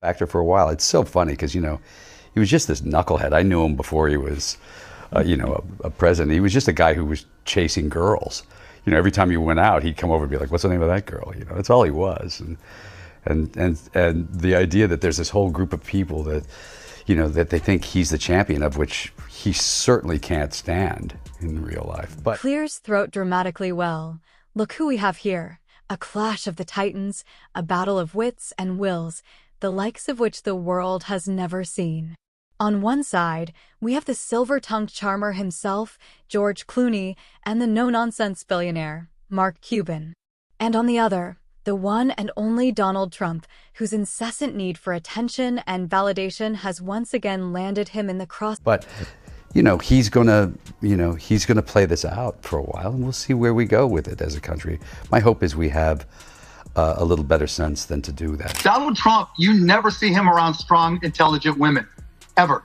Actor for a while. It's so funny because, you know, he was just this knucklehead. I knew him before he was, you know, a president. He was just a guy who was chasing girls. You know, every time you went out, he'd come over and be like, "What's the name of that girl?" You know, that's all he was. And the idea that there's this whole group of people that, you know, that they think he's the champion of, which he certainly can't stand in real life. But clears throat dramatically well. Look who we have here. A clash of the titans, a battle of wits and wills, the likes of which the world has never seen. On one side, we have the silver-tongued charmer himself, George Clooney, and the no-nonsense billionaire, Mark Cuban. And on the other, the one and only Donald Trump, whose incessant need for attention and validation has once again landed him in the cross. But, you know, he's gonna play this out for a while, and we'll see where we go with it as a country. My hope is we have a little better sense than to do that. Donald Trump, you never see him around strong, intelligent women, ever.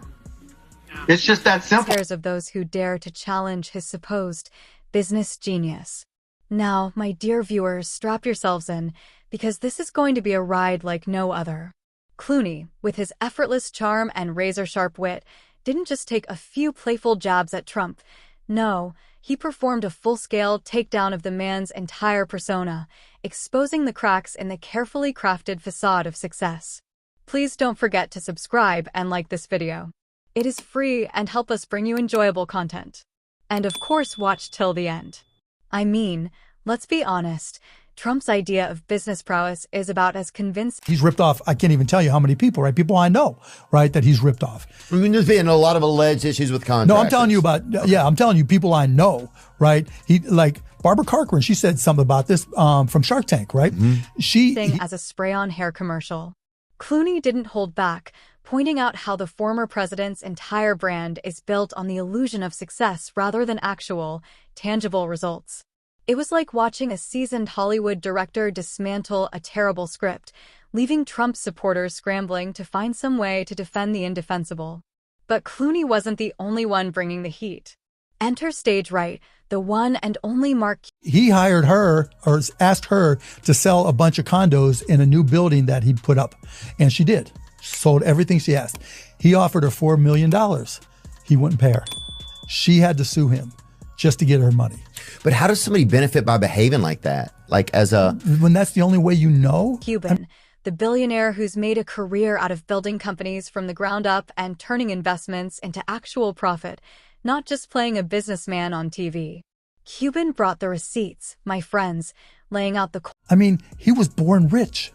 It's just that simple. Crosshairs of those who dare to challenge his supposed business genius. Now, my dear viewers, strap yourselves in, because this is going to be a ride like no other. Clooney, with his effortless charm and razor-sharp wit, didn't just take a few playful jabs at Trump. No, he performed a full-scale takedown of the man's entire persona, exposing the cracks in the carefully crafted facade of success. Please don't forget to subscribe and like this video. It is free and help us bring you enjoyable content. And of course, watch till the end. I mean, let's be honest, Trump's idea of business prowess is about as convincing. He's ripped off, I can't even tell you how many people, right? People I know, right, that he's ripped off. I mean, there's been a lot of alleged issues with contractors. No, I'm telling you about, yeah, I'm telling you people I know, right? He, like, Barbara Corcoran, she said something about this from Shark Tank, right? Thing as a spray-on hair commercial. Clooney didn't hold back, pointing out how the former president's entire brand is built on the illusion of success rather than actual, tangible results. It was like watching a seasoned Hollywood director dismantle a terrible script, leaving Trump supporters scrambling to find some way to defend the indefensible. But Clooney wasn't the only one bringing the heat. Enter stage right, the one and only Mark. He hired her, or asked her, to sell a bunch of condos in a new building that he'd put up. And she did. Sold everything she asked. He offered her $4 million. He wouldn't pay her. She had to sue him just to get her money. But how does somebody benefit by behaving like that? Like as a... When that's the only way you know? Cuban, the billionaire who's made a career out of building companies from the ground up and turning investments into actual profit, not just playing a businessman on TV. Cuban brought the receipts, my friends, laying out the... I mean, he was born rich,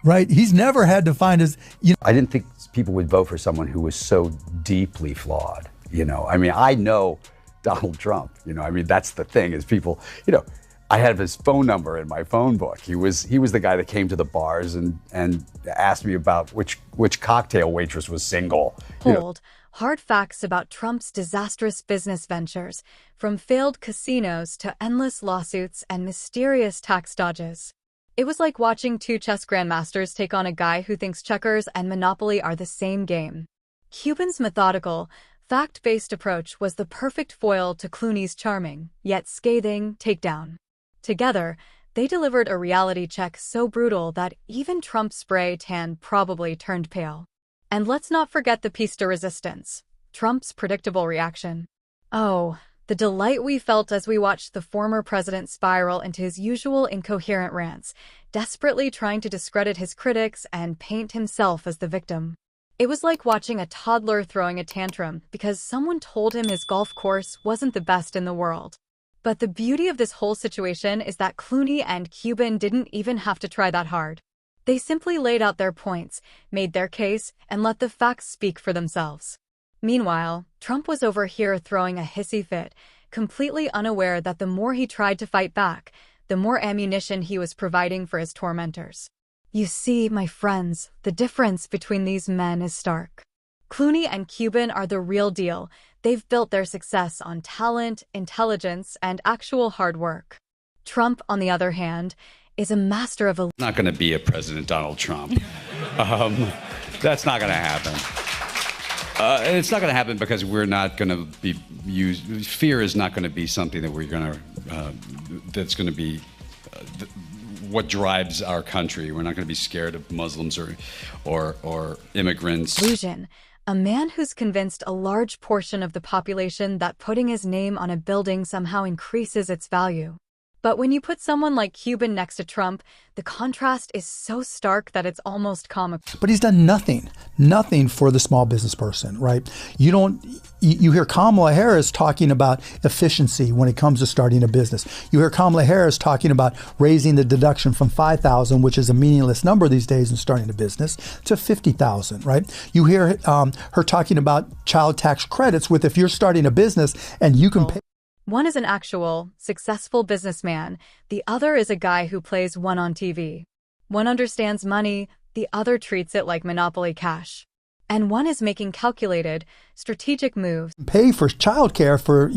right? He's never had to find his... You know, I didn't think people would vote for someone who was so deeply flawed, you know? I mean, I know Donald Trump, you know? I mean, that's the thing, is people, you know, I have his phone number in my phone book. He was the guy that came to the bars and asked me about which cocktail waitress was single. Hold. Hard facts about Trump's disastrous business ventures, from failed casinos to endless lawsuits and mysterious tax dodges. It was like watching two chess grandmasters take on a guy who thinks checkers and Monopoly are the same game. Cuban's methodical, fact-based approach was the perfect foil to Clooney's charming, yet scathing, takedown. Together, they delivered a reality check so brutal that even Trump's spray tan probably turned pale. And let's not forget the piece de resistance, Trump's predictable reaction. Oh, the delight we felt as we watched the former president spiral into his usual incoherent rants, desperately trying to discredit his critics and paint himself as the victim. It was like watching a toddler throwing a tantrum because someone told him his golf course wasn't the best in the world. But the beauty of this whole situation is that Clooney and Cuban didn't even have to try that hard. They simply laid out their points, made their case, and let the facts speak for themselves. Meanwhile, Trump was over here throwing a hissy fit, completely unaware that the more he tried to fight back, the more ammunition he was providing for his tormentors. You see, my friends, the difference between these men is stark. Clooney and Cuban are the real deal. They've built their success on talent, intelligence, and actual hard work. Trump, on the other hand, is a master of a... Not going to be a President Donald Trump. That's not going to happen. It's not going to happen because we're not going to be used. Fear is not going to be something that we're going to, that's going to be what drives our country. We're not going to be scared of Muslims or immigrants. Illusion. A man who's convinced a large portion of the population that putting his name on a building somehow increases its value. But when you put someone like Cuban next to Trump, the contrast is so stark that it's almost comical. But he's done nothing for the small business person, right? You hear Kamala Harris talking about efficiency when it comes to starting a business. You hear Kamala Harris talking about raising the deduction from $5,000, which is a meaningless number these days in starting a business, to $50,000, right? You hear her talking about child tax credits with if you're starting a business and you can pay. One is an actual, successful businessman. The other is a guy who plays one on TV. One understands money, the other treats it like Monopoly cash. And one is making calculated, strategic moves. Pay for childcare for,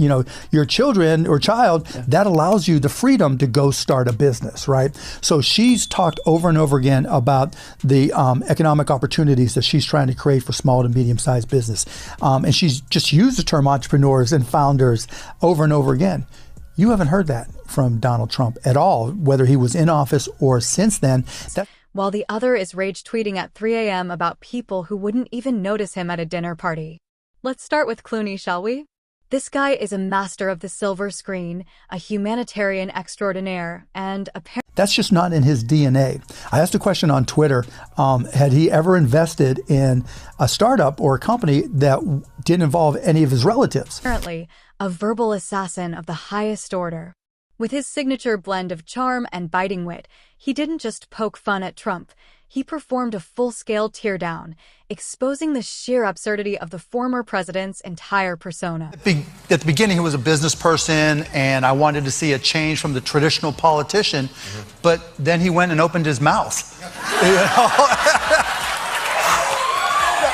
your children or child. That allows you the freedom to go start a business, right? So she's talked over and over again about the economic opportunities that she's trying to create for small to medium-sized business. And she's just used the term entrepreneurs and founders over and over again. You haven't heard that from Donald Trump at all, whether he was in office or since then. While the other is rage tweeting at 3 a.m. about people who wouldn't even notice him at a dinner party. Let's start with Clooney, shall we? This guy is a master of the silver screen, a humanitarian extraordinaire, and apparently that's just not in his DNA. I asked a question on Twitter, had he ever invested in a startup or a company that didn't involve any of his relatives? Apparently, a verbal assassin of the highest order. With his signature blend of charm and biting wit, he didn't just poke fun at Trump. He performed a full-scale teardown, exposing the sheer absurdity of the former president's entire persona. At the beginning, he was a business person, and I wanted to see a change from the traditional politician, but then he went and opened his mouth.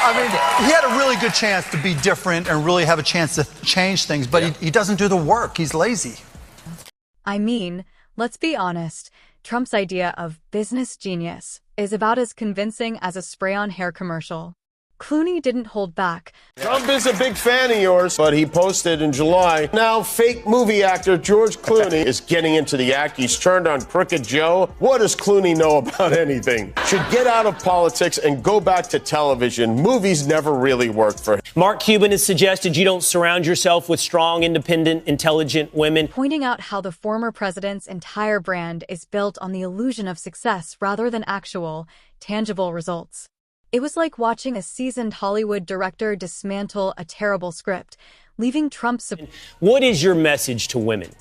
I mean, he had a really good chance to be different and really have a chance to change things, but he doesn't do the work. He's lazy. I mean, let's be honest, Trump's idea of business genius is about as convincing as a spray-on hair commercial. Clooney didn't hold back. Trump is a big fan of yours, but he posted in July, now fake movie actor George Clooney is getting into the act. He's turned on Crooked Joe. What does Clooney know about anything? Should get out of politics and go back to television. Movies never really worked for him. Mark Cuban has suggested you don't surround yourself with strong, independent, intelligent women. Pointing out how the former president's entire brand is built on the illusion of success rather than actual, tangible results. It was like watching a seasoned Hollywood director dismantle a terrible script, leaving Trump. What is your message to women?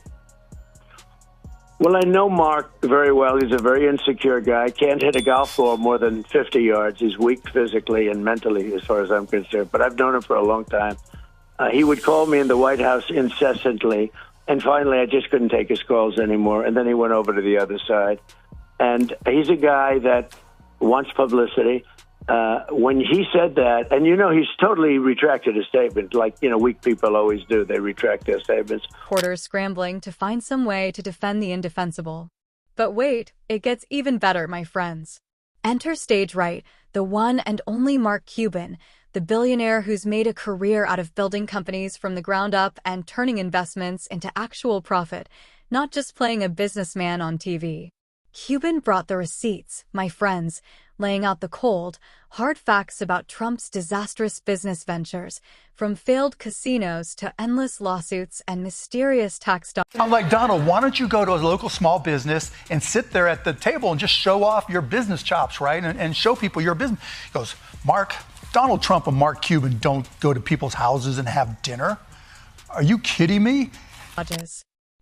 Well, I know Mark very well. He's a very insecure guy. Can't hit a golf ball more than 50 yards. He's weak physically and mentally, as far as I'm concerned. But I've known him for a long time. He would call me in the White House incessantly. And finally, I just couldn't take his calls anymore. And then he went over to the other side. And he's a guy that wants publicity. When he said that, and he's totally retracted his statement, like, weak people always do. They retract their statements. Reporters scrambling to find some way to defend the indefensible. But wait, it gets even better, my friends. Enter stage right, the one and only Mark Cuban, the billionaire who's made a career out of building companies from the ground up and turning investments into actual profit, not just playing a businessman on TV. Cuban brought the receipts, my friends, laying out the cold, hard facts about Trump's disastrous business ventures, from failed casinos to endless lawsuits and mysterious tax documents. I'm like, Donald, why don't you go to a local small business and sit there at the table and just show off your business chops, right? And show people your business. He goes, Mark, Donald Trump and Mark Cuban don't go to people's houses and have dinner. Are you kidding me?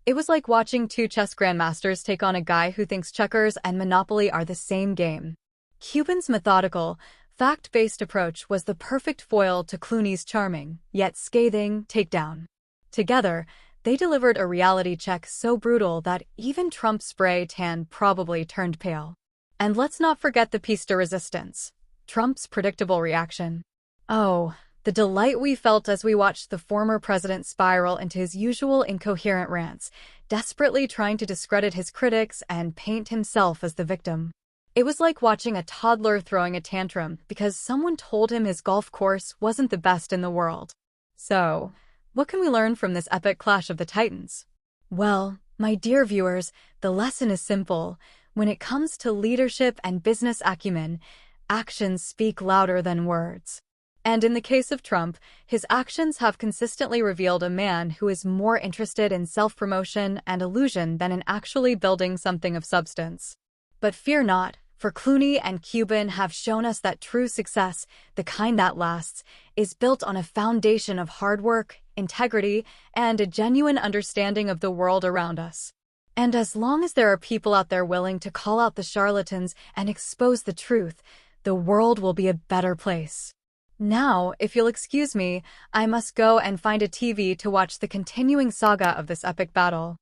It was like watching two chess grandmasters take on a guy who thinks checkers and Monopoly are the same game. Cuban's methodical, fact-based approach was the perfect foil to Clooney's charming, yet scathing, takedown. Together, they delivered a reality check so brutal that even Trump's spray tan probably turned pale. And let's not forget the piece de resistance, Trump's predictable reaction. Oh, the delight we felt as we watched the former president spiral into his usual incoherent rants, desperately trying to discredit his critics and paint himself as the victim. It was like watching a toddler throwing a tantrum because someone told him his golf course wasn't the best in the world. So, what can we learn from this epic clash of the titans? Well, my dear viewers, the lesson is simple. When it comes to leadership and business acumen, actions speak louder than words. And in the case of Trump, his actions have consistently revealed a man who is more interested in self-promotion and illusion than in actually building something of substance. But fear not, for Clooney and Cuban have shown us that true success, the kind that lasts, is built on a foundation of hard work, integrity, and a genuine understanding of the world around us. And as long as there are people out there willing to call out the charlatans and expose the truth, the world will be a better place. Now, if you'll excuse me, I must go and find a TV to watch the continuing saga of this epic battle.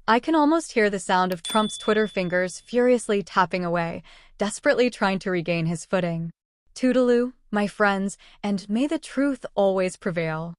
I can almost hear the sound of Trump's Twitter fingers furiously tapping away, desperately trying to regain his footing. Toodaloo, my friends, and may the truth always prevail.